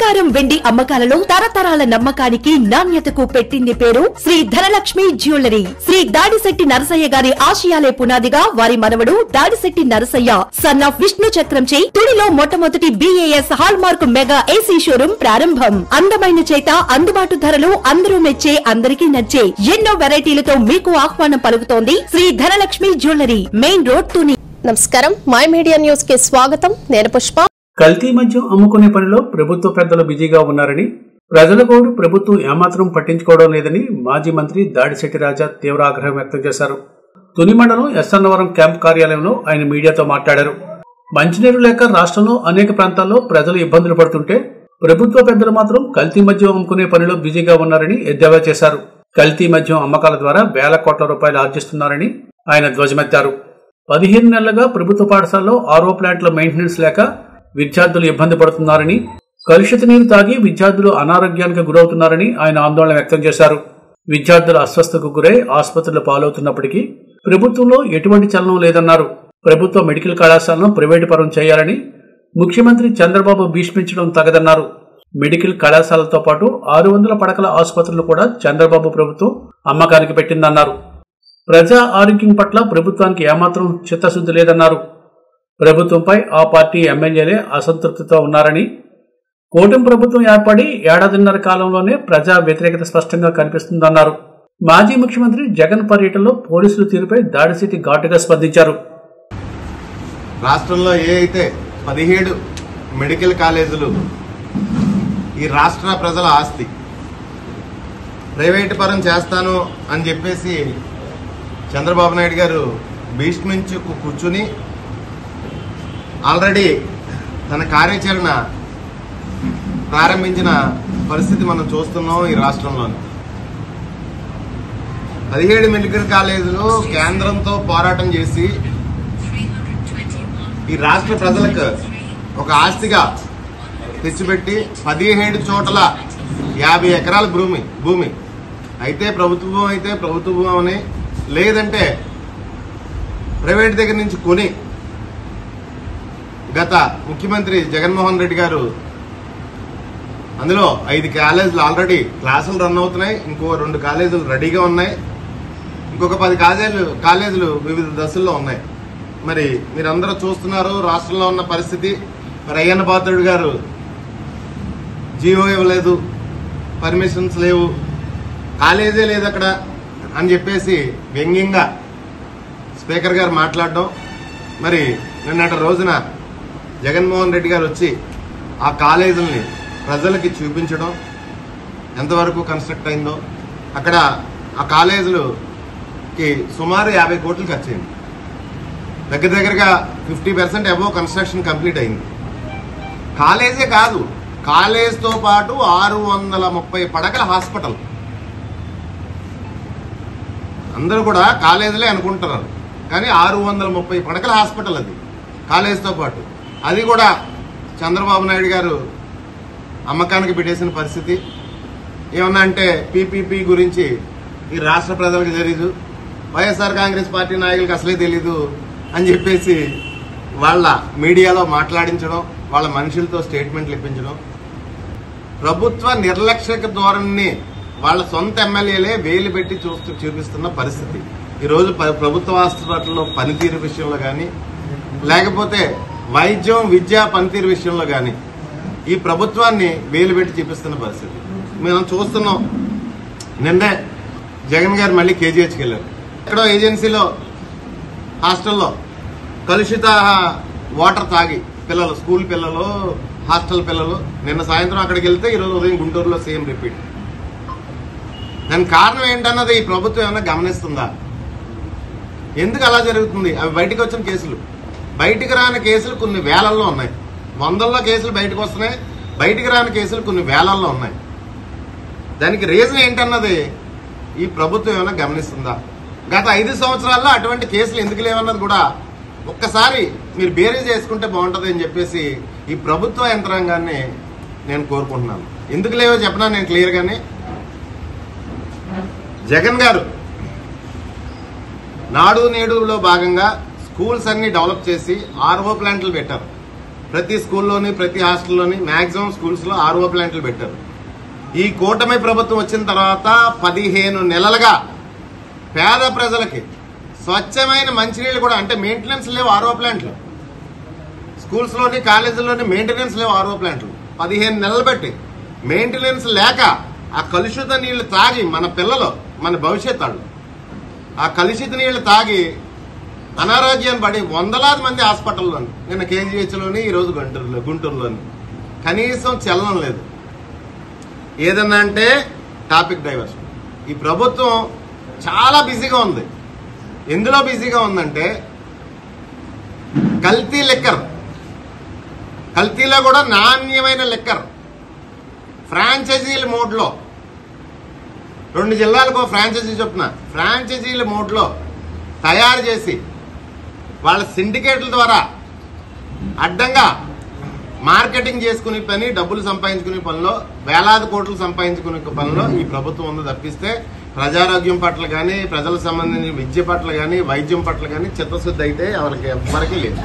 బంగారం వెండి అమ్మకాలలో తరతరాల నమ్మకానికి నాణ్యతకు పెట్టింది పేరు శ్రీ ధనలక్ష్మి జ్యువెలరీ. శ్రీ దాడిశెట్టి నరసయ్య గారి ఆశయాలే పునాదిగా వారి మనవడు దాడిశెట్టి నరసయ్య సన్ ఆఫ్ విష్ణు చక్రంచే తుడిలో మొట్టమొదటి BAS hall mark mega AC showroom ప్రారంభం. అందమైన చేత అందుబాటు ధరలు అందరూ మెచ్చే అందరికీ నచ్చే ఎన్నో వెరైటీలతో మీకు ఆహ్వానం పలుకుతోంది Shri Dhanalakshmi jewellery, main road Tuni. నమస్కారం, మై మీడియా న్యూస్ కి స్వాగతం. నేను పుష్ప. కల్తీ మద్యం అమ్ముకునే పనిలో ప్రభుత్వ పెద్దలు బిజీగా ఉన్నారని, ప్రజలకు ప్రభుత్వం ఏమాత్రం పట్టించుకోవడం లేదని మాజీ మంత్రి దాడిశెట్టి రాజా తీవ్ర ఆగ్రహం వ్యక్తం చేశారు. తుని మండలం ఎస్సన్నవరం క్యాంప్ కార్యాలయంలో ఆయన మీడియాతో మాట్లాడారు. మంచినీరు లేక రాష్ట్రంలో అనేక ప్రాంతాల్లో ప్రజలు ఇబ్బందులు పడుతుంటే ప్రభుత్వ పెద్దలు మాత్రం కల్తీ మద్యం అమ్ముకునే పనిలో బిజీగా ఉన్నారని ఎద్దేవా చేశారు. కల్తీ మద్యం అమ్మకాల ద్వారా వేల కోట్ల రూపాయలు ఆర్జిస్తున్నారని ఆయన ధ్వజమెత్తారు. 15 నెలలుగా ప్రభుత్వ పాఠశాలలో RO ప్లాంట్ల మెయింటెనెన్స్ లేక విద్యార్థులు ఇబ్బంది పడుతున్నారని, కలుషిత నీరు తాగి విద్యార్థులు అనారోగ్యానికి గురవుతున్నారని ఆయన ఆందోళన వ్యక్తం చేశారు. విద్యార్థులు అస్వస్థకు గురై ఆసుపత్రులు పాలవుతున్నప్పటికీ ప్రభుత్వంలో ఎటువంటి చలనం లేదన్నారు. ప్రభుత్వ మెడికల్ కళాశాలను ప్రైవేటు పరం చేయాలని ముఖ్యమంత్రి చంద్రబాబు భీష్మించడం తగదన్నారు. మెడికల్ కళాశాలతో పాటు 600 పడకల ఆసుపత్రులు కూడా చంద్రబాబు ప్రభుత్వం అమ్మకానికి పెట్టిందన్నారు. ప్రజా ఆరోగ్యం పట్ల ప్రభుత్వానికి ఏమాత్రం చిత్తశుద్ధి లేదన్నారు. ప్రభుత్వంపై ఆ పార్టీ ఎమ్మెల్యేలే అసంతృప్తితో ఉన్నారని, కూటమి ప్రభుత్వం ఏర్పడి ఏడాదిన్నర కాలంలోనే ప్రజా వ్యతిరేకత స్పష్టంగా కనిపిస్తుందన్నారు. మాజీ ముఖ్యమంత్రి జగన్ పర్యటనలో పోలీసుల తీరుపై దాడిశెట్టి ఘాటుగా స్పందించారు. రాష్ట్రంలో ఏ అయితే 17 మెడికల్ కాలేజీలు ఈ రాష్ట్ర ప్రజల ఆస్తి ప్రైవేటు పరం చేస్తాను అని చెప్పేసి చంద్రబాబు నాయుడు గారు భీష్మించి కూర్చుని ఆల్రెడీ తన కార్యాచరణ ప్రారంభించిన పరిస్థితి మనం చూస్తున్నాం. ఈ రాష్ట్రంలోని 17 మెడికల్ కాలేజీలు కేంద్రంతో పోరాటం చేసి ఈ రాష్ట్ర ప్రజలకు ఒక ఆస్తిగా తెచ్చిపెట్టి 17 చోట్ల 50 ఎకరాల భూమి అయితే ప్రభుత్వ భూమి అని, లేదంటే ప్రైవేట్ దగ్గర నుంచి కొని గత ముఖ్యమంత్రి జగన్మోహన్ రెడ్డి గారు అందులో 5 కాలేజీలు ఆల్రెడీ క్లాసులు రన్ అవుతున్నాయి, ఇంకో 2 కాలేజీలు రెడీగా ఉన్నాయి, ఇంకొక 10 కాలేజీలు వివిధ దశల్లో ఉన్నాయి. మరి మీరందరూ చూస్తున్నారు రాష్ట్రంలో ఉన్న పరిస్థితి. మరి అయ్యన్న పాత్రుడు గారు జీవో ఇవ్వలేదు, పర్మిషన్స్ లేవు, కాలేజీ లేదు అక్కడ అని చెప్పేసి వ్యంగ్యంగా స్పీకర్ గారు మాట్లాడడం. మరి నిన్నటి రోజున జగన్మోహన్ రెడ్డి గారు వచ్చి ఆ కాలేజీలని ప్రజలకి చూపించడం ఎంతవరకు కన్స్ట్రక్ట్ అయిందో, అక్కడ ఆ కాలేజీలకి సుమారు 50 కోట్లు ఖర్చు అయింది. దగ్గరగా 50% అబోవ్ కన్స్ట్రక్షన్ కంప్లీట్ అయింది. కాలేజే కాదు, కాలేజ్తో పాటు 630 పడకల హాస్పిటల్. అందరూ కూడా కాలేజీలే అనుకుంటున్నారు, కానీ 630 పడకల హాస్పిటల్ అది కాలేజ్తో పాటు. అది కూడా చంద్రబాబు నాయుడు గారు అమ్మకానికి పెట్టేసిన పరిస్థితి. ఏమన్నా అంటే PPP గురించి ఈ రాష్ట్ర ప్రజలకు తెలీదు, వైఎస్ఆర్ కాంగ్రెస్ పార్టీ నాయకులకు అసలే తెలీదు అని చెప్పేసి వాళ్ళ మీడియాలో మాట్లాడించడం, వాళ్ళ మనుషులతో స్టేట్మెంట్లు ఇప్పించడం, ప్రభుత్వ నిర్లక్ష్యక ధోరణిని వాళ్ళ సొంత ఎమ్మెల్యేలే వేలు పెట్టి చూపిస్తున్న పరిస్థితి. ఈరోజు ప్రభుత్వ హాస్పిటల్లో పనితీరు విషయంలో కానీ, లేకపోతే వైద్యం విద్యా పనితీరు విషయంలో కానీ ఈ ప్రభుత్వాన్ని వేలు పెట్టి చూపిస్తున్న పరిస్థితి మనం చూస్తున్నాం. నిన్నే జగన్ గారు మళ్ళీ KGHకి వెళ్ళారు. ఎక్కడో ఏజెన్సీలో హాస్టల్లో కలుషిత వాటర్ తాగి పిల్లలు, స్కూల్ పిల్లలు, హాస్టల్ పిల్లలు నిన్న సాయంత్రం అక్కడికి వెళ్తే ఈరోజు ఉదయం గుంటూరులో సేమ్ రిపీట్. దానికి కారణం ఏంటన్నది ఈ ప్రభుత్వం ఏమైనా గమనిస్తుందా? ఎందుకు అలా జరుగుతుంది? అవి బయటకు వచ్చిన కేసులు, బయటికి రాని కేసులు కొన్ని వేలల్లో ఉన్నాయి. 100ల్లో కేసులు బయటకు వస్తున్నాయి, బయటికి రాని కేసులు కొన్ని వేలల్లో ఉన్నాయి. దానికి రీజన్ ఏంటన్నది ఈ ప్రభుత్వం ఏమైనా గమనిస్తుందా? గత 5 సంవత్సరాల్లో అటువంటి కేసులు ఎందుకు లేవన్నది కూడా ఒక్కసారి మీరు బేరీ చేసుకుంటే బాగుంటుంది అని చెప్పేసి ఈ ప్రభుత్వ యంత్రాంగాన్ని నేను కోరుకుంటున్నాను. ఎందుకు లేవో చెప్పనా నేను క్లియర్గానే. జగన్ గారు నాడు నేడులో భాగంగా స్కూల్స్ అన్ని డెవలప్ చేసి RO ప్లాంట్లు పెట్టారు. ప్రతి స్కూల్లోని ప్రతి హాస్టల్లోని మ్యాక్సిమం స్కూల్స్లో RO ప్లాంట్లు పెట్టారు. ఈ కూటమి ప్రభుత్వం వచ్చిన తర్వాత 15 నెలలుగా పేద ప్రజలకి స్వచ్ఛమైన మంచినీళ్ళు కూడా, అంటే మెయింటెనెన్స్ లేవు RO ప్లాంట్లు, స్కూల్స్లోని కాలేజీల్లోని మెయింటెనెన్స్ లేవు RO ప్లాంట్లు. 15 నెలలు బట్టి మెయింటెనెన్స్ లేక ఆ కలుషిత నీళ్లు తాగి మన పిల్లలు, మన భవిష్యత్ వాళ్ళు ఆ కలుషిత నీళ్లు తాగి అనారోగ్యాన్ని పడి వందలాది మంది హాస్పిటల్లోని, నిన్న KGHలోని, ఈరోజు గుంటూరులోని కనీసం చలనం లేదు. ఏదన్నా అంటే టాపిక్ డైవర్షన్. ఈ ప్రభుత్వం చాలా బిజీగా ఉంది. ఎందులో బిజీగా ఉందంటే కల్తీ లిక్కర్, కల్తీలో కూడా నాణ్యమైన లిక్కర్ ఫ్రాంచైజీల మోడ్లో 2 జిల్లాలకు ఫ్రాంచైజీ చొప్పున ఫ్రాంచైజీల మోడ్లో తయారు చేసి వాళ్ళ సిండికేట్ల ద్వారా అడ్డంగా మార్కెటింగ్ చేసుకునే పని, డబ్బులు సంపాదించుకునే పనిలో, వేలాది కోట్లు సంపాదించుకునే పనిలో ఈ ప్రభుత్వం ఉంది తప్పిస్తే ప్రజారోగ్యం పట్ల కానీ, ప్రజలకు సంబంధించిన విద్య పట్ల కానీ, వైద్యం పట్ల కానీ చిత్తశుద్ధి అయితే ఎవరికి ఎవ్వరికీ లేదు.